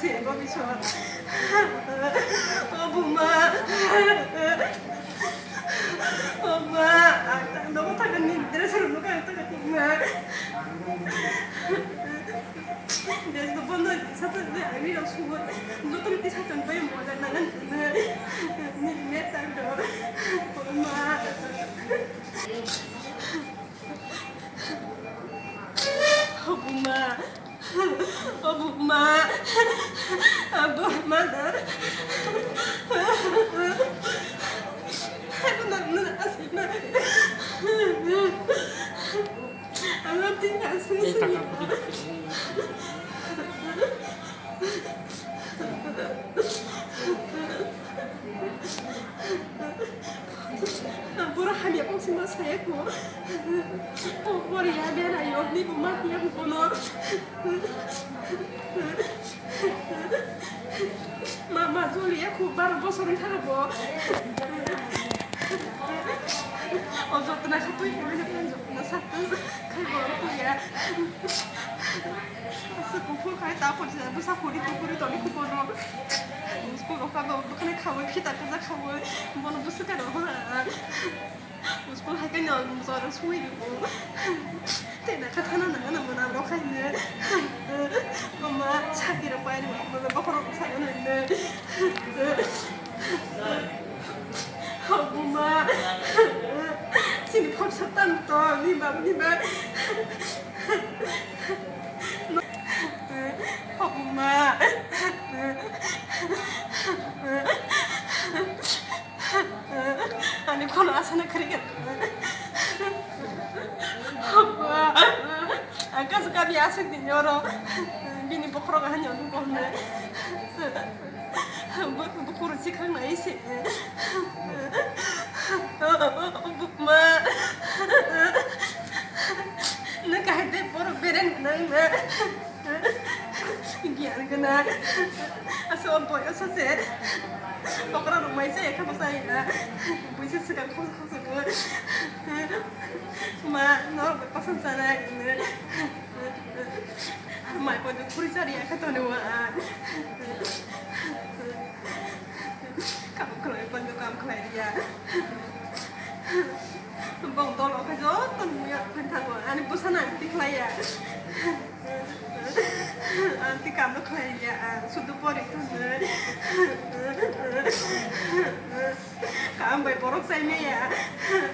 제법이 좋아. 엄마. 엄마. 너무 타겠니? 내가 새로 누가 했다가 엄마. 내가 번호 사전에 알리러 주고 너 그렇게 사전 거의 뭐다 나는 내 딸도 엄마. 엄마. 엄마. 엄마 나. Aku nak asli nak. Aku tinggal sini. Bohai aku semua saya ku. Bohai ada lah yo ni mati aku kono. Mama juli aku baru bosan thabo. 어저께 satu ini macam satu kayak baru ya. Sepupu kayak tahu dia besar kuri tapi kupono. Sepupu kalau bukan kau kita kerja kau mau besar kan orang. Sepupu kayak nyamuk orang suwi itu. Tidak katakan anak mana orang kaya. Mama cakap apa ini? Mama borokrog saya ni. 엄마 지금 벌써 땀도 니마 엄마 아니 건 와서는 그러겠다 엄마 아까 수갑이 야식이 열어 미니 borokrog 한 연구 건데 buku sih kan naik sih, ma, nak kahde borok beren naik ma, gian kena, asal boy asal sih, pokoknya rumah saya kamu saya, bisa sekarang kau sekarang, ma, nol pasang sana ini, ma, kau tu kuri cari ya kata nuwa. Kamu kelai bantu kamu kelai dia. Bang tolong kerja, tunggu ya pentang. Ani bosan nanti kelai ya. Nanti kamu kelai ya. Sudah boleh tu. Kamu borokrog saya ni ya.